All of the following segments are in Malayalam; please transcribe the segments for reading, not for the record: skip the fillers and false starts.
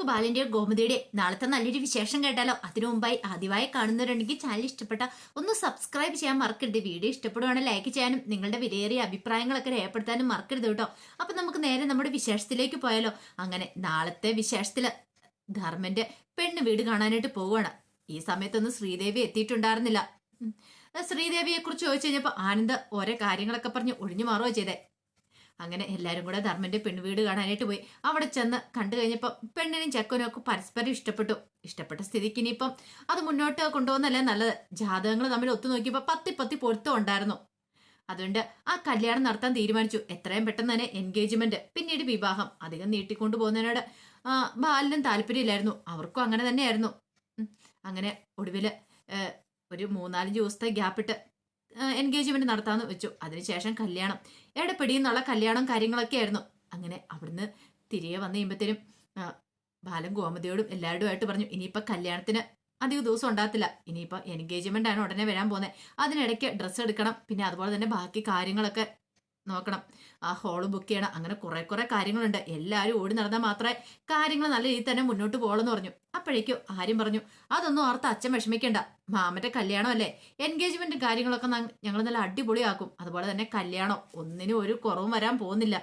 ബാലിന്റെ ഗോമതിയുടെ നാളത്തെ നല്ലൊരു വിശേഷം കേട്ടാലോ? അതിനു മുമ്പായി ആദ്യമായി കാണുന്നവരുണ്ടെങ്കിൽ ചാനൽ ഇഷ്ടപ്പെട്ട ഒന്ന് സബ്സ്ക്രൈബ് ചെയ്യാൻ മറക്കരുത്. വീഡിയോ ഇഷ്ടപ്പെടുവാണെങ്കിൽ ലൈക്ക് ചെയ്യാനും നിങ്ങളുടെ വിലയേറിയ അഭിപ്രായങ്ങളൊക്കെ രേഖപ്പെടുത്താനും മറക്കരുത് കേട്ടോ. അപ്പൊ നമുക്ക് നേരെ നമ്മുടെ വിശേഷത്തിലേക്ക് പോയാലോ? അങ്ങനെ നാളത്തെ വിശേഷത്തില് ധർമ്മന്റെ പെണ്ണ് വീട് കാണാനായിട്ട് പോവുകയാണ്. ഈ സമയത്തൊന്നും ശ്രീദേവി എത്തിയിട്ടുണ്ടായിരുന്നില്ല. ശ്രീദേവിയെ കുറിച്ച് ചോദിച്ചു കഴിഞ്ഞപ്പോ ആനന്ദ് ഓരോ കാര്യങ്ങളൊക്കെ പറഞ്ഞ് ഒഴിഞ്ഞു മാറുകയോ ചെയ്തേ. അങ്ങനെ എല്ലാവരും കൂടെ ധർമ്മന്റെ പെൺവീട് കാണാനായിട്ട് പോയി. അവിടെ ചെന്ന് കണ്ടു കഴിഞ്ഞപ്പോൾ പെണ്ണിനും ചെക്കനും ഒക്കെ പരസ്പരം ഇഷ്ടപ്പെട്ട സ്ഥിതിക്ക് ഇനിയിപ്പം അത് മുന്നോട്ട് കൊണ്ടുപോകുന്നല്ലേ നല്ലത്. ജാതകങ്ങൾ തമ്മിൽ ഒത്തു നോക്കിയപ്പോൾ പത്തി പൊരുത്തം ഉണ്ടായിരുന്നു. അതുകൊണ്ട് ആ കല്യാണം നടത്താൻ തീരുമാനിച്ചു. എത്രയും പെട്ടെന്ന് തന്നെ എൻഗേജ്മെന്റ്, പിന്നീട് വിവാഹം. അധികം നീട്ടിക്കൊണ്ടു പോകുന്നതിനോട് ബാലിനും താല്പര്യമില്ലായിരുന്നു. അവർക്കും അങ്ങനെ തന്നെയായിരുന്നു. അങ്ങനെ ഒടുവില് ഒരു 3-4 ദിവസത്തെ ഗ്യാപ്പിട്ട് എൻഗേജ്മെന്റ് നടത്താമെന്ന് വെച്ചു. അതിനുശേഷം കല്യാണം, എടപ്പിടിയെന്നുള്ള കല്യാണം കാര്യങ്ങളൊക്കെ ആയിരുന്നു. അങ്ങനെ അവിടുന്ന് തിരികെ വന്നു കഴിയുമ്പോഴത്തേനും ബാലൻ ഗോമതിയോടും എല്ലാവരുമായിട്ട് പറഞ്ഞു, ഇനിയിപ്പോൾ കല്യാണത്തിന് അധികം ദിവസം ഉണ്ടാകത്തില്ല. ഇനിയിപ്പോൾ എൻഗേജ്മെന്റ് ആണ് ഉടനെ വരാൻ പോകുന്നത്. അതിനിടയ്ക്ക് ഡ്രസ്സ് എടുക്കണം, പിന്നെ അതുപോലെ തന്നെ ബാക്കി കാര്യങ്ങളൊക്കെ നോക്കണം, ആ ഹോള് ബുക്ക് ചെയ്യണം. അങ്ങനെ കുറെ കാര്യങ്ങളുണ്ട്. എല്ലാവരും ഓടി നടന്നാൽ മാത്രമേ കാര്യങ്ങൾ നല്ല രീതിയിൽ തന്നെ മുന്നോട്ട് പോകണമെന്ന് പറഞ്ഞു. അപ്പോഴേക്കും ആര്യം പറഞ്ഞു, അതൊന്നും ഓർത്ത് അച്ഛൻ വിഷമിക്കേണ്ട. മാമന്റെ കല്യാണം അല്ലേ, എൻഗേജ്മെന്റ് കാര്യങ്ങളൊക്കെ ഞങ്ങൾ നല്ല അടിപൊളിയാക്കും. അതുപോലെ തന്നെ കല്യാണം ഒന്നിനും ഒരു കുറവും വരാൻ പോകുന്നില്ല.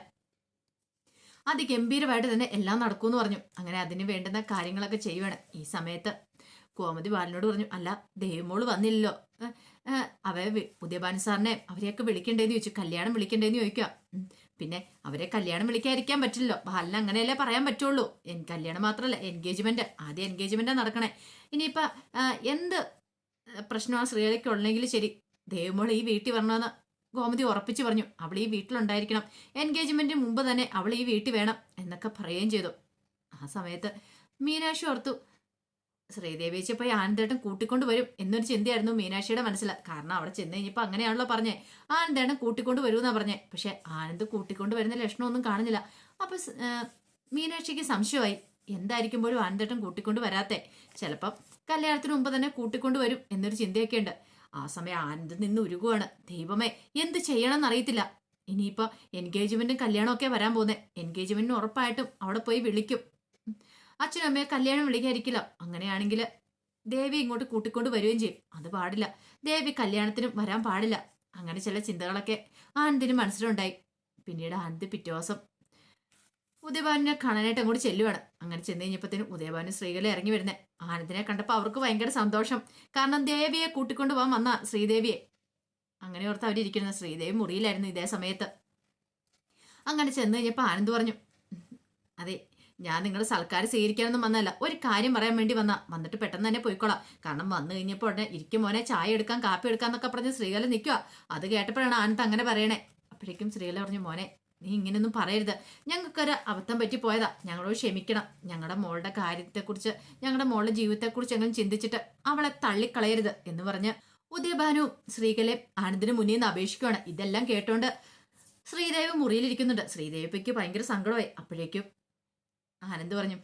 അതിഗംഭീരമായിട്ട് തന്നെ എല്ലാം നടക്കുമെന്ന് പറഞ്ഞു. അങ്ങനെ അതിന് വേണ്ടുന്ന കാര്യങ്ങളൊക്കെ ചെയ്യുവാണ്. ഈ സമയത്ത് കോമതി ബാലനോട് പറഞ്ഞു, അല്ല ദേവമോള് വന്നില്ലല്ലോ, പുതിയ ബാലൻ സാറിനെ അവരെയൊക്കെ വിളിക്കണ്ടേന്ന് ചോദിച്ചു. കല്യാണം വിളിക്കണ്ടേന്ന് ചോദിക്കുക. പിന്നെ അവരെ കല്യാണം വിളിക്കാതിരിക്കാൻ പറ്റില്ലല്ലോ, ബാലൻ അങ്ങനെയല്ലേ പറയാൻ പറ്റുള്ളൂ. കല്യാണം മാത്രമല്ല, എൻഗേജ്മെന്റ്, ആദ്യം എൻഗേജ്മെന്റാ നടക്കണേ. ഇനിയിപ്പൊ എന്ത് പ്രശ്നമാണ് ശ്രീലയ്ക്ക് ഉള്ളെങ്കിൽ ശരി, ദേവമോൾ ഈ വീട്ടിൽ വരണമെന്ന് ഗോമതി ഉറപ്പിച്ചു പറഞ്ഞു. അവൾ ഈ വീട്ടിലുണ്ടായിരിക്കണം, എൻഗേജ്മെന്റിന് മുമ്പ് തന്നെ അവൾ ഈ വീട്ടിൽ വേണം എന്നൊക്കെ പറയുകയും ചെയ്തു. ആ സമയത്ത് മീനാക്ഷി ഓർത്തു, ശ്രീദേവിയെ പോയി ആനന്ദേട്ടൻ കൂട്ടിക്കൊണ്ട് വരും എന്നൊരു ചിന്തയായിരുന്നു മീനാക്ഷിയുടെ മനസ്സിൽ. കാരണം അവിടെ ചെന്ന് കഴിഞ്ഞപ്പോൾ അങ്ങനെയാണല്ലോ പറഞ്ഞേ, ആനന്ദേട്ടൻ കൂട്ടിക്കൊണ്ട് വരുമെന്നാ പറഞ്ഞേ. പക്ഷെ ആനന്ദ് കൂട്ടിക്കൊണ്ട് വരുന്ന ലക്ഷണമൊന്നും കാണുന്നില്ല. അപ്പൊ മീനാക്ഷിക്ക് സംശയമായി, എന്തായിരിക്കുമ്പോഴും ആനന്ദേട്ടൻ കൂട്ടിക്കൊണ്ട് വരാത്തെ, ചിലപ്പം കല്യാണത്തിന് മുമ്പ് തന്നെ കൂട്ടിക്കൊണ്ട് വരും എന്നൊരു ചിന്തയൊക്കെ ഉണ്ട്. ആ സമയം ആനന്ദ് നിന്ന് ഉരുകുവാണ്. ദൈവമേ, എന്ത് ചെയ്യണം എന്നറിയത്തില്ല. ഇനിയിപ്പോ എൻഗേജ്മെന്റും കല്യാണമൊക്കെ വരാൻ പോകുന്നേ. എൻഗേജ്മെന്റിന് ഉറപ്പായിട്ടും അവിടെ പോയി വിളിക്കും. അച്ഛനും അമ്മയെ കല്യാണം വിളിക്കാതിരിക്കില്ല. അങ്ങനെയാണെങ്കിൽ ദേവി ഇങ്ങോട്ട് കൂട്ടിക്കൊണ്ട് വരികയും ചെയ്യും. അത് പാടില്ല, ദേവി കല്യാണത്തിനും വരാൻ പാടില്ല. അങ്ങനെ ചില ചിന്തകളൊക്കെ ആനന്ദിന് മനസ്സിലുണ്ടായി. പിന്നീട് ആനന്ദ് പിറ്റേ ദിവസം ഉദയഭാനുവിനെ കാണാനായിട്ട് അങ്ങോട്ട് ചെല്ലുവാണ്. അങ്ങനെ ചെന്ന് കഴിഞ്ഞപ്പോഴത്തേനും ഉദയഭാനു ശ്രീകല ഇറങ്ങി വരുന്നേ. ആനന്ദിനെ കണ്ടപ്പോൾ അവർക്ക് ഭയങ്കര സന്തോഷം. കാരണം ദേവിയെ കൂട്ടിക്കൊണ്ട് പോകാൻ വന്ന ശ്രീദേവിയെ. അങ്ങനെ ഓർത്ത് അവരിയ്ക്കുന്നത്. ശ്രീദേവി മുറിയിലായിരുന്നു ഇതേ സമയത്ത്. അങ്ങനെ ചെന്ന് കഴിഞ്ഞപ്പോൾ ആനന്ദ് പറഞ്ഞു, അതെ, ഞാൻ നിങ്ങളുടെ സൽക്കാരം സ്വീകരിക്കാനൊന്നും വന്നതല്ല, ഒരു കാര്യം പറയാൻ വേണ്ടി വന്നിട്ട് പെട്ടെന്ന് തന്നെ പോയിക്കോളാം. കാരണം വന്നു കഴിഞ്ഞപ്പോൾ ഉടനെ ഇരിക്കും മോനെ, ചായ എടുക്കാം, കാപ്പി എടുക്കാന്നൊക്കെ പറഞ്ഞ് ശ്രീകല നിൽക്കുക. അത് കേട്ടപ്പോഴാണ് ആനന്ദ് അങ്ങനെ പറയണേ. അപ്പോഴേക്കും ശ്രീകല പറഞ്ഞു, മോനെ നീ ഇങ്ങനെയൊന്നും പറയരുത്, ഞങ്ങൾക്കൊരു അബദ്ധം പറ്റി പോയതാ, ഞങ്ങളോട് ക്ഷമിക്കണം. ഞങ്ങളുടെ മോളുടെ കാര്യത്തെക്കുറിച്ച്, ഞങ്ങളുടെ മോളുടെ ജീവിതത്തെക്കുറിച്ച് എങ്കിലും ചിന്തിച്ചിട്ട് അവളെ തള്ളിക്കളയരുത് എന്ന് പറഞ്ഞ് ഉദയഭാനു ശ്രീകലെ ആനന്ദിന് മുന്നിൽ നിന്ന് അപേക്ഷിക്കുകയാണ്. ഇതെല്ലാം കേട്ടോണ്ട് ശ്രീദേവി മുറിയിലിരിക്കുന്നുണ്ട്. ശ്രീദേവിക്ക് ഭയങ്കര സങ്കടമായി. അപ്പോഴേക്കും ആനന്ദ് പറഞ്ഞു,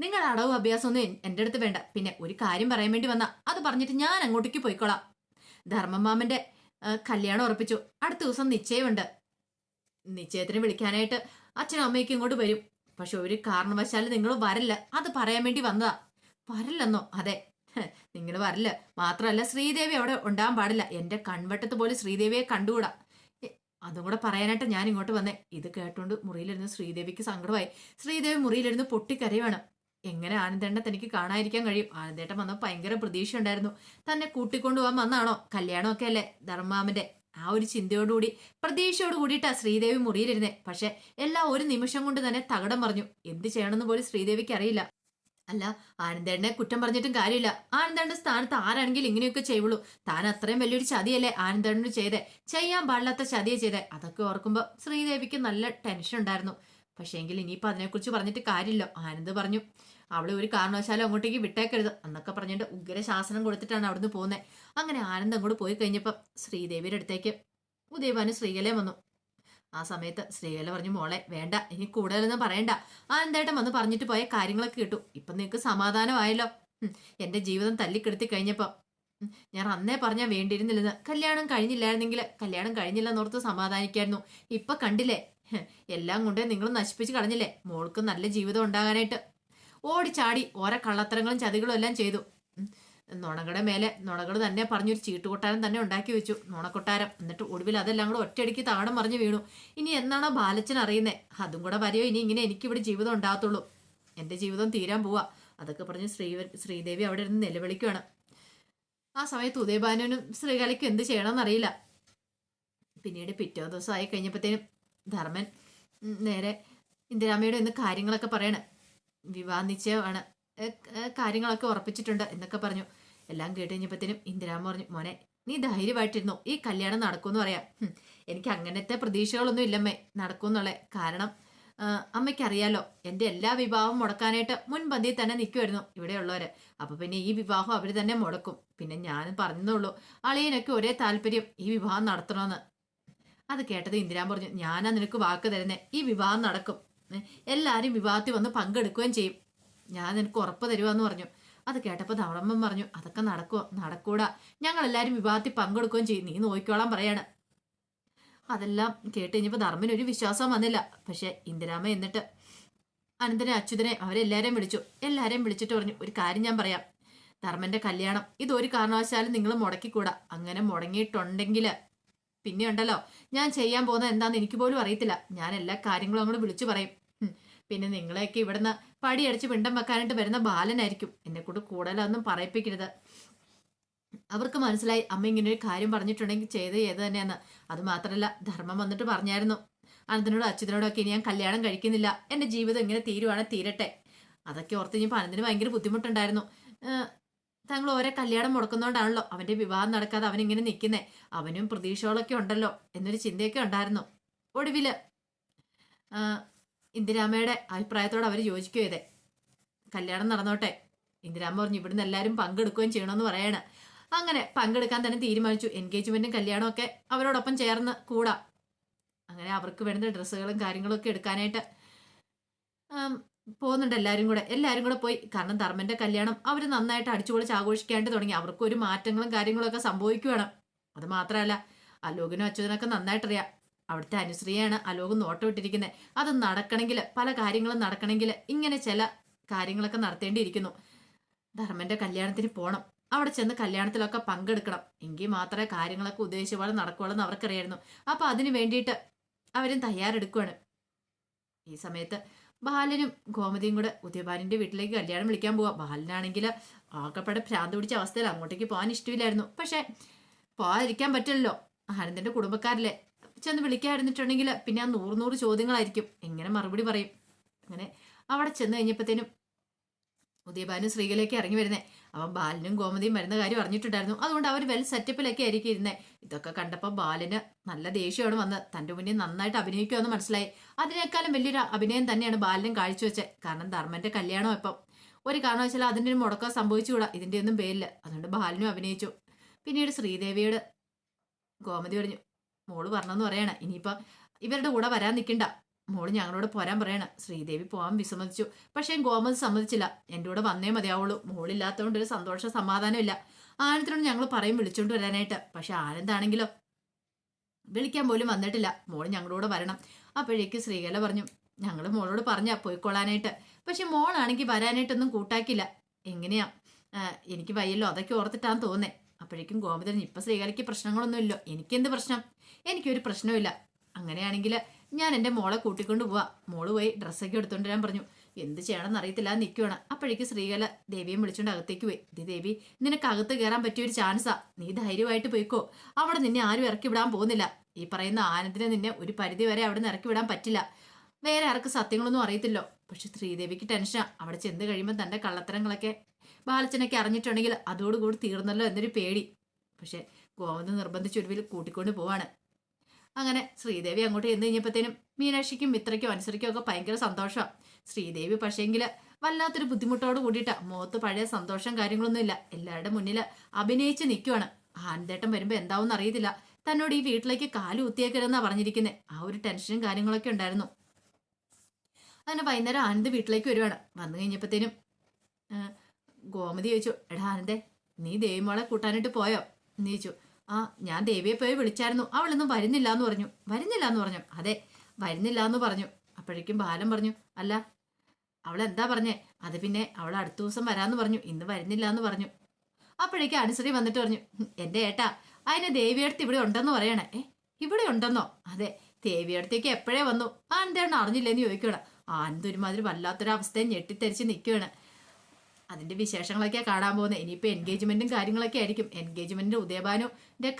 നിങ്ങളുടെ അടവും അഭ്യാസമൊന്നും എൻ്റെ അടുത്ത് വേണ്ട. പിന്നെ ഒരു കാര്യം പറയാൻ വേണ്ടി അത് പറഞ്ഞിട്ട് ഞാൻ അങ്ങോട്ടേക്ക് പോയിക്കോളാം. ധർമ്മമാമന്റെ കല്യാണം ഉറപ്പിച്ചു, അടുത്ത ദിവസം നിശ്ചയമുണ്ട്. നിശ്ചയത്തിന് വിളിക്കാനായിട്ട് അച്ഛനും അമ്മയ്ക്കും ഇങ്ങോട്ട് വരും. പക്ഷെ ഒരു കാരണവശാലും നിങ്ങൾ വരില്ല, അത് പറയാൻ വേണ്ടി വന്നതാ. വരില്ലെന്നോ? അതെ, നിങ്ങൾ വരില്ല. മാത്രമല്ല ശ്രീദേവി അവിടെ ഉണ്ടാകാൻ പാടില്ല. എൻ്റെ കൺവട്ടത്ത് പോലും ശ്രീദേവിയെ കണ്ടുകൂടാ. അതും കൂടെ പറയാനായിട്ട് ഞാൻ ഇങ്ങോട്ട് വന്നേ. ഇത് കേട്ടോണ്ട് മുറിയിലിരുന്ന് ശ്രീദേവിക്ക് സങ്കടമായി. ശ്രീദേവി മുറിയിലിരുന്ന് പൊട്ടിക്കരയുവാണ്. എങ്ങനെ ആനന്ദേട്ടനെ തനിക്ക് കാണാതിരിക്കാൻ കഴിയും? ആനന്ദേട്ടൻ വന്നപ്പോൾ ഭയങ്കര പ്രതീക്ഷ ഉണ്ടായിരുന്നു. തന്നെ കൂട്ടിക്കൊണ്ടുപോകാൻ വന്നാണോ? കല്യാണമൊക്കെ അല്ലേ ധർമ്മാമന്റെ. ആ ഒരു ചിന്തയോടുകൂടി, പ്രതീക്ഷയോട് കൂടിയിട്ടാ ശ്രീദേവി മുറിയിലിരുന്നേ. പക്ഷെ എല്ലാം ഒരു നിമിഷം കൊണ്ട് തന്നെ തകടം പറഞ്ഞു. എന്ത് ചെയ്യണമെന്ന് പോലും ശ്രീദേവിക്ക് അറിയില്ല. അല്ല, ആനന്ദേട്ടനെ കുറ്റം പറഞ്ഞിട്ടും കാര്യമില്ല. ആനന്ദേട്ടന്റെ സ്ഥാനത്ത് ആരാണെങ്കിലും ഇങ്ങനെയൊക്കെ ചെയ്യുള്ളൂ. താൻ അത്രയും വലിയൊരു ചതിയല്ലേ ആനന്ദേട്ടന് ചെയ്തേ, ചെയ്യാൻ പാടില്ലാത്ത ചതിയെ ചെയ്തേ. അതൊക്കെ ഓർക്കുമ്പോൾ ശ്രീദേവിക്ക് നല്ല ടെൻഷൻ ഉണ്ടായിരുന്നു. പക്ഷേ എങ്കിൽ ഇനിയിപ്പോൾ അതിനെക്കുറിച്ച് പറഞ്ഞിട്ട് കാര്യമില്ല. ആനന്ദ് പറഞ്ഞു, അവളെ ഒരു കാരണവശാലും അങ്ങോട്ടേക്ക് വിട്ടേക്കരുത് എന്നൊക്കെ പറഞ്ഞിട്ട് ഉഗ്ര ശാസനം കൊടുത്തിട്ടാണ് അവിടുന്ന് പോകുന്നത്. അങ്ങനെ ആനന്ദ് അങ്ങോട്ട് പോയി കഴിഞ്ഞപ്പോൾ ശ്രീദേവിയുടെ അടുത്തേക്ക് ഉദയഭാനു ശ്രീകലയും വന്നു. ആ സമയത്ത് ശ്രീകല പറഞ്ഞു, മോളെ വേണ്ട, ഇനി കൂടുതലൊന്നും പറയണ്ട. ആനന്ദേട്ടൻ വന്ന് പറഞ്ഞിട്ട് പോയ കാര്യങ്ങളൊക്കെ കിട്ടു. ഇപ്പം നിനക്ക് സമാധാനമായല്ലോ. എൻ്റെ ജീവിതം തല്ലിക്കെടുത്തി കഴിഞ്ഞപ്പോൾ ഞാൻ അന്നേ പറഞ്ഞാൽ വേണ്ടിയിരുന്നില്ലെന്ന്. കല്യാണം കഴിഞ്ഞില്ലായിരുന്നെങ്കിൽ കല്യാണം കഴിഞ്ഞില്ലെന്നോർത്ത് സമാധാനിക്കായിരുന്നു. ഇപ്പൊ കണ്ടില്ലേ, എല്ലാം കൊണ്ട് നിങ്ങൾ നശിപ്പിച്ച് കളഞ്ഞില്ലേ. മോൾക്ക് നല്ല ജീവിതം ഉണ്ടാകാനായിട്ട് ഓടിച്ചാടി ഓരോ കള്ളത്തരങ്ങളും ചതികളും എല്ലാം ചെയ്തു. നുണകളുടെ മേലെ നുണകൾ തന്നെ പറഞ്ഞൊരു ചീട്ടുകൊട്ടാരം തന്നെ ഉണ്ടാക്കി വെച്ചു, നുണക്കൊട്ടാരം. എന്നിട്ട് ഒടുവിൽ അതെല്ലാം കൂടെ ഒറ്റയടിക്ക് താഴം മറിഞ്ഞു വീണു. ഇനി എന്നാണോ ബാലച്ചൻ അറിയുന്നത്, അതും കൂടെ വരെയോ ഇനി ഇങ്ങനെ എനിക്കിവിടെ ജീവിതം ഉണ്ടാകത്തുള്ളൂ, എൻ്റെ ജീവിതം തീരാൻ പോവാ. അതൊക്കെ പറഞ്ഞ് ശ്രീദേവി അവിടെ ഇരുന്ന് നിലവിളിക്കുകയാണ്. ആ സമയത്ത് ഉദയഭാനുവിനും ശ്രീകലയ്ക്കും എന്ത് ചെയ്യണമെന്നറിയില്ല. പിന്നീട് പിറ്റേ ദിവസം ആയി കഴിഞ്ഞപ്പോഴത്തേനും ധർമ്മൻ നേരെ ഇന്ദിരാമ്മയോട് ഇന്ന് കാര്യങ്ങളൊക്കെ പറയണ, വിവാഹ നിശ്ചയമാണ്, കാര്യങ്ങളൊക്കെ ഉറപ്പിച്ചിട്ടുണ്ട് എന്നൊക്കെ പറഞ്ഞു. എല്ലാം കേട്ട് കഴിഞ്ഞപ്പോഴത്തേനും ഇന്ദിരാമ്മ പറഞ്ഞു, മോനെ നീ ധൈര്യമായിട്ടിരുന്നു, ഈ കല്യാണം നടക്കുമെന്ന് പറയാം. എനിക്ക് അങ്ങനത്തെ പ്രതീക്ഷകളൊന്നും ഇല്ലമ്മേ നടക്കുമെന്നുള്ളത്. കാരണം അമ്മയ്ക്കറിയാലോ എൻ്റെ എല്ലാ വിവാഹവും മുടക്കാനായിട്ട് മുൻപന്തിയിൽ തന്നെ നിൽക്കുമായിരുന്നു ഇവിടെയുള്ളവര്. അപ്പൊ പിന്നെ ഈ വിവാഹം അവർ തന്നെ മുടക്കും. പിന്നെ ഞാൻ പറഞ്ഞതേ അളിയനൊക്കെ ഒരേ താല്പര്യം ഈ വിവാഹം നടത്തണമെന്ന്. അത് കേട്ടത് ഇന്ദിരാൻ പറഞ്ഞു, ഞാനാ നിനക്ക് വാക്ക് തരുന്നേ, ഈ വിവാഹം നടക്കും, എല്ലാവരും വിവാഹത്തിൽ വന്ന് പങ്കെടുക്കുകയും ചെയ്യും, ഞാൻ നിനക്ക് ഉറപ്പ് തരുവാന്ന് പറഞ്ഞു. അത് കേട്ടപ്പോൾ ധവളമ്മൻ പറഞ്ഞു, അതൊക്കെ നടക്കുമോ? നടക്കൂടാ, ഞങ്ങളെല്ലാവരും വിവാഹത്തിൽ പങ്കെടുക്കുകയും ചെയ്യും, നീ നോക്കിക്കോളാൻ പറയാണ്. അതെല്ലാം കേട്ട് കഴിഞ്ഞപ്പോൾ ധർമ്മന് ഒരു വിശ്വാസം വന്നില്ല. പക്ഷെ ഇന്ദിരാമ്മ എന്നിട്ട് അനന്തനെ അച്യുതനെ അവരെല്ലാരെയും വിളിച്ചു. എല്ലാരെയും വിളിച്ചിട്ട് പറഞ്ഞു, ഒരു കാര്യം ഞാൻ പറയാം, ധർമ്മന്റെ കല്യാണം ഇതൊരു കാരണവശാലും നിങ്ങൾ മുടക്കിക്കൂടാ. അങ്ങനെ മുടങ്ങിയിട്ടുണ്ടെങ്കിൽ പിന്നെ ഉണ്ടല്ലോ, ഞാൻ ചെയ്യാൻ പോകുന്നത് എന്താന്ന് എനിക്ക് പോലും അറിയത്തില്ല. ഞാൻ എല്ലാ കാര്യങ്ങളും അങ്ങോട്ട് വിളിച്ചു പറയും. പിന്നെ നിങ്ങളെയൊക്കെ ഇവിടുന്ന് പടിയടിച്ച് പിണ്ടം വെക്കാനായിട്ട് വരുന്ന ബാലനായിരിക്കും. എന്നെക്കൊണ്ട് കൂടുതലൊന്നും പറയിപ്പിക്കരുത്. അവർക്ക് മനസ്സിലായി അമ്മ ഇങ്ങനെ ഒരു കാര്യം പറഞ്ഞിട്ടുണ്ടെങ്കിൽ ചെയ്ത് തന്നെയെന്ന്. അത് മാത്രമല്ല, ധർമ്മം വന്നിട്ട് പറഞ്ഞായിരുന്നു അനന്തനോടും അച്യുതനോടും ഒക്കെ, ഇനി ഞാൻ കല്യാണം കഴിക്കുന്നില്ല, എൻ്റെ ജീവിതം ഇങ്ങനെ തീരുവാണ്, തീരട്ടെ. അതൊക്കെ ഓർത്ത് കഴിഞ്ഞപ്പോൾ അനന്തന് ഭയങ്കര ബുദ്ധിമുട്ടുണ്ടായിരുന്നു. താങ്കൾ ഓരോ കല്യാണം മുടക്കുന്നതുകൊണ്ടാണല്ലോ അവന്റെ വിവാഹം നടക്കാതെ അവനിങ്ങനെ നിൽക്കുന്നേ, അവനും പ്രതീക്ഷകളൊക്കെ ഉണ്ടല്ലോ എന്നൊരു ചിന്തയൊക്കെ ഉണ്ടായിരുന്നു. ഒടുവില് ഇന്ദിരാമ്മയുടെ അഭിപ്രായത്തോട് അവർ യോജിക്കുകയോ ചെയ്തേ, കല്യാണം നടന്നോട്ടെ. ഇന്ദിരാമ്മ പറഞ്ഞു, ഇവിടുന്ന് എല്ലാവരും പങ്കെടുക്കുകയും ചെയ്യണമെന്ന് പറയാണ്. അങ്ങനെ പങ്കെടുക്കാൻ തന്നെ തീരുമാനിച്ചു. എൻഗേജ്മെന്റും കല്യാണവും ഒക്കെ അവരോടൊപ്പം ചേർന്ന് കൂടാം. അങ്ങനെ അവർക്ക് വേണ്ട ഡ്രസ്സുകളും കാര്യങ്ങളും ഒക്കെ എടുക്കാനായിട്ട് പോകുന്നുണ്ട് എല്ലാവരും കൂടെ പോയി. കാരണം ധർമ്മന്റെ കല്യാണം അവർ നന്നായിട്ട് അടിച്ചുപൊളിച്ച് ആഘോഷിക്കാണ്ട് തുടങ്ങി. അവർക്ക് ഒരു മാറ്റങ്ങളും കാര്യങ്ങളും ഒക്കെ സംഭവിക്കുകയാണ്. അത് മാത്രമല്ല, അലോകിനും അച്യുതനൊക്കെ നന്നായിട്ടറിയാം അവിടുത്തെ അനുശ്രീയാണ് അലോക് നോട്ടം ഇട്ടിരിക്കുന്നത്. അത് നടക്കണമെങ്കിൽ, പല കാര്യങ്ങളും നടക്കണമെങ്കിൽ ഇങ്ങനെ ചില കാര്യങ്ങളൊക്കെ നടത്തേണ്ടിയിരിക്കുന്നു. ധർമ്മന്റെ കല്യാണത്തിന് പോകണം, അവിടെ ചെന്ന് കല്യാണത്തിലൊക്കെ പങ്കെടുക്കണം, എങ്കിൽ മാത്രമേ കാര്യങ്ങളൊക്കെ ഉദ്ദേശിച്ച പോലെ നടക്കുകയുള്ളൂ എന്ന് അവർക്കറിയായിരുന്നു. അപ്പൊ അതിന് വേണ്ടിയിട്ട് അവരും തയ്യാറെടുക്കുകയാണ്. ഈ സമയത്ത് ബാലനും ഗോമതിയും കൂടെ ഉദയഭാനിന്റെ വീട്ടിലേക്ക് കല്യാണം വിളിക്കാൻ പോവാ. ബാലനാണെങ്കിൽ ആകെപ്പാടെ ഭ്രാന്ത് പിടിച്ച അവസ്ഥയിൽ അങ്ങോട്ടേക്ക് പോകാൻ ഇഷ്ടമില്ലായിരുന്നു. പക്ഷെ പോകാതിരിക്കാൻ പറ്റില്ലല്ലോ, ആനന്ദന്റെ കുടുംബക്കാരിലെ ചെന്ന് വിളിക്കാതിരുന്നിട്ടുണ്ടെങ്കിൽ പിന്നെ ആ 100 ചോദ്യങ്ങളായിരിക്കും, എങ്ങനെ മറുപടി പറയും. അങ്ങനെ അവിടെ ചെന്ന് കഴിഞ്ഞപ്പോഴത്തേനും ഉദയഭാനും ശ്രീകലയൊക്കെ ഇറങ്ങി വരുന്നേ. അവൻ ബാലനും ഗോമതിയും വരുന്ന കാര്യം അറിഞ്ഞിട്ടുണ്ടായിരുന്നു. അതുകൊണ്ട് അവർ വെൽ സെറ്റപ്പിലൊക്കെ ആയിരിക്കും ഇരുന്നേ. ഇതൊക്കെ കണ്ടപ്പോൾ ബാലന് നല്ല ദേഷ്യമാണ് വന്നത്. തൻ്റെ മുന്നിൽ നന്നായിട്ട് അഭിനയിക്കുമെന്ന് മനസ്സിലായി. അതിനേക്കാളും വലിയൊരു അഭിനയം തന്നെയാണ് ബാലനും കാഴ്ചവെച്ചത്. കാരണം ധർമ്മന്റെ കല്യാണം ഇപ്പം ഒരു കാരണവശാലും അതിൻ്റെ ഒരു മുടക്കം സംഭവിച്ചുകൂടാ, ഇതിൻ്റെ ഒന്നും പേരില്ല. അതുകൊണ്ട് ബാലനും അഭിനയിച്ചു. പിന്നീട് ശ്രീദേവിയോട് ഗോമതി പറഞ്ഞു, മോള് പറഞ്ഞെന്ന് പറയണ, ഇനിയിപ്പം ഇവരുടെ കൂടെ വരാൻ നിൽക്കണ്ട, മോള് ഞങ്ങളോട് പോരാൻ പറയണ. ശ്രീദേവി പോകാൻ വിസമ്മതിച്ചു. പക്ഷേ ഗോമതി സമ്മതിച്ചില്ല. എൻ്റെ കൂടെ വന്നേ മതിയാവുള്ളൂ, മോളില്ലാത്തതുകൊണ്ട് ഒരു സന്തോഷ സമാധാനമില്ല. ആനന്ദിനോട് ഞങ്ങൾ പറയും വിളിച്ചോണ്ട് വരാനായിട്ട്. പക്ഷെ ആനന്ദാണെങ്കിലോ വിളിക്കാൻ പോലും വന്നിട്ടില്ല, മോള് ഞങ്ങളോട് വരണം. അപ്പോഴേക്ക് ശ്രീകല പറഞ്ഞു, ഞങ്ങൾ മോളോട് പറഞ്ഞാ പോയിക്കൊള്ളാനായിട്ട്, പക്ഷെ മോളാണെങ്കിൽ വരാനായിട്ടൊന്നും കൂട്ടാക്കില്ല. എങ്ങനെയാ, എനിക്ക് വയ്യല്ലോ, അതൊക്കെ ഓർത്തിട്ടാന്ന് തോന്നേ. അപ്പോഴേക്കും ഗോമതി, ഇപ്പൊ ശ്രീകലയ്ക്ക് പ്രശ്നങ്ങളൊന്നും ഇല്ലോ, എനിക്കെന്ത് പ്രശ്നം, എനിക്കൊരു പ്രശ്നമില്ല. അങ്ങനെയാണെങ്കിൽ ഞാൻ എൻ്റെ മോളെ കൂട്ടിക്കൊണ്ട് പോവാ, മോള് പോയി ഡ്രസ്സൊക്കെ എടുത്തോണ്ട് വരാൻ പറഞ്ഞു. എന്ത് ചെയ്യണമെന്ന് അറിയത്തില്ല നിൽക്കുവാണ്. അപ്പോഴേക്ക് ശ്രീകല ദേവിയെ വിളിച്ചോണ്ട് അകത്തേക്ക് പോയി. ഇത് ദേവി, നിനക്ക് അകത്ത് കയറാൻ പറ്റിയൊരു ചാൻസാ, നീ ധൈര്യമായിട്ട് പോയിക്കോ, അവിടെ നിന്നെ ആരും ഇറക്കി വിടാൻ പോകുന്നില്ല. ഈ പറയുന്ന ആനന്ദിനെ നിന്നെ ഒരു പരിധി വരെ അവിടെ നിന്ന് ഇറക്കി വിടാൻ പറ്റില്ല. വേറെ ആർക്ക് സത്യങ്ങളൊന്നും അറിയത്തില്ലോ. പക്ഷെ ശ്രീദേവിക്ക് ടെൻഷനാ, അവിടെ ചെന്ന് കഴിയുമ്പോൾ തൻ്റെ കള്ളത്തരങ്ങളൊക്കെ ബാലച്ചനൊക്കെ അറിഞ്ഞിട്ടുണ്ടെങ്കിൽ അതോടുകൂടി തീർന്നല്ലോ എന്നൊരു പേടി. പക്ഷെ ഗോവിന്ദ് നിർബന്ധിച്ചൊരുവിൽ കൂട്ടിക്കൊണ്ട് പോവാണ്. അങ്ങനെ ശ്രീദേവി അങ്ങോട്ട് ചെന്ന് കഴിഞ്ഞപ്പോഴത്തേനും മീനാക്ഷിക്കും മിത്രയ്ക്കും അനുസരിക്കും ഒക്കെ ഭയങ്കര സന്തോഷമാണ്. ശ്രീദേവി പക്ഷേങ്കിൽ വല്ലാത്തൊരു ബുദ്ധിമുട്ടോട് കൂടിയിട്ടാ, മുഖത്ത് പഴയ സന്തോഷം കാര്യങ്ങളൊന്നും ഇല്ല. എല്ലാവരുടെ മുന്നിൽ അഭിനയിച്ച് നിൽക്കുവാണ്. ആനന്ദേട്ടൻ വരുമ്പോൾ എന്താവും അറിയത്തില്ല, തന്നോട് ഈ വീട്ടിലേക്ക് കാല് കുത്തിയേക്കരുതെന്നാ പറഞ്ഞിരിക്കുന്നത്. ആ ഒരു ടെൻഷനും കാര്യങ്ങളൊക്കെ ഉണ്ടായിരുന്നു. അങ്ങനെ വൈകുന്നേരം ആനന്ദ് വീട്ടിലേക്ക് വരുവാണ്. വന്നു കഴിഞ്ഞപ്പോഴത്തേനും ഗോമതി ചോദിച്ചു, എടാ ആനന്ദേ, നീ ദേവിമോളെ കൂട്ടാനായിട്ട് പോയോ എന്ന് ചോദിച്ചു. ആ, ഞാൻ ദേവിയെ പോയി വിളിച്ചായിരുന്നു, അവളൊന്നും വരുന്നില്ല എന്ന് പറഞ്ഞു. അതെ, വരുന്നില്ല എന്ന് പറഞ്ഞു. അപ്പോഴേക്കും ബാലൻ പറഞ്ഞു, അല്ല അവൾ എന്താ പറഞ്ഞേ? അത് പിന്നെ അവൾ അടുത്ത ദിവസം വരാന്ന് പറഞ്ഞു, ഇന്ന് വരുന്നില്ല എന്ന് പറഞ്ഞു. അപ്പോഴേക്കും അനുസരി വന്നിട്ട് പറഞ്ഞു, എന്റെ ഏട്ടാ, അതിന് ദേവിയടുത്ത് ഇവിടെ ഉണ്ടെന്ന് പറയണേ. ഇവിടെ ഉണ്ടെന്നോ? അതെ, ദേവിയടുത്തേക്ക് എപ്പോഴേ വന്നു. എന്താണ് അറിഞ്ഞില്ലെന്ന് ചോദിക്കണം. ആനന്ദ് ഒരുമാതിരി വല്ലാത്തൊരവസ്ഥയെ ഞെട്ടിത്തെരിച്ച് നിൽക്കുകയാണ്. അതിന്റെ വിശേഷങ്ങളൊക്കെയാണ് കാണാൻ പോകുന്നത്. ഇനിയിപ്പോൾ എൻഗേജ്മെന്റും കാര്യങ്ങളൊക്കെ ആയിരിക്കും. എൻഗേജ്മെന്റിന്റെ ഉദയഭാനു എന്റെ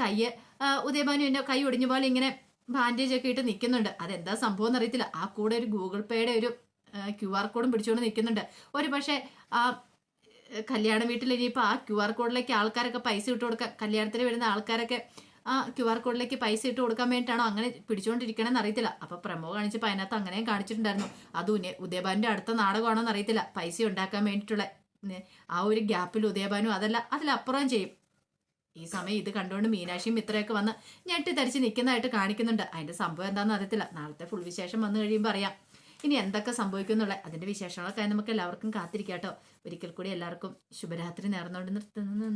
കൈ ഒടിഞ്ഞ പോലെ ഇങ്ങനെ ബാൻഡേജ് ഒക്കെ ഇട്ട് നിൽക്കുന്നുണ്ട്. അതെന്താ സംഭവം എന്നറിയത്തില്ല. ആ കൂടെ ഒരു ഗൂഗിൾ പേയുടെ ഒരു QR കോഡും പിടിച്ചുകൊണ്ട് നിൽക്കുന്നുണ്ട്. ഒരു പക്ഷേ ആ കല്യാണ വീട്ടിൽ ഇനിയിപ്പോൾ ആ QR കോഡിലേക്ക് ആൾക്കാരൊക്കെ പൈസ ഇട്ട് കൊടുക്കാൻ, കല്യാണത്തിന് വരുന്ന ആൾക്കാരൊക്കെ ആ QR കോഡിലേക്ക് പൈസ ഇട്ട് കൊടുക്കാൻ വേണ്ടിയിട്ടാണോ അങ്ങനെ പിടിച്ചുകൊണ്ടിരിക്കണമെന്ന് അറിയത്തില്ല. അപ്പൊ പ്രമോ കാണിച്ചപ്പോൾ അതിനകത്ത് അങ്ങനെയും കാണിച്ചിട്ടുണ്ടായിരുന്നു. അത് ഉദയഭാനുന്റെ അടുത്ത നാടകമാണോ എന്ന് അറിയത്തില്ല. പൈസ ഉണ്ടാക്കാൻ വേണ്ടിയിട്ടുള്ള ആ ഒരു ഗ്യാപ്പിൽ ഉദയഭാനു അതല്ല അതിലപ്പുറം ചെയ്യും. ഈ സമയം ഇത് കണ്ടുകൊണ്ട് മീനാക്ഷിയും ഇത്രയൊക്കെ വന്ന് ഞെട്ടിത്തരിച്ച് നിൽക്കുന്നതായിട്ട് കാണിക്കുന്നുണ്ട്. അതിന്റെ സംഭവം എന്താണെന്ന് അറിയത്തില്ല. നാളത്തെ ഫുൾ വിശേഷം വന്നു കഴിയുമ്പോൾ അറിയാം ഇനി എന്തൊക്കെ സംഭവിക്കുന്നുള്ള. അതിന്റെ വിശേഷങ്ങളൊക്കെ നമുക്ക് എല്ലാവർക്കും കാത്തിരിക്കാട്ടോ. ഒരിക്കൽ കൂടി എല്ലാവർക്കും ശുഭരാത്രി നേർന്നുകൊണ്ട് നിർത്തുന്നു.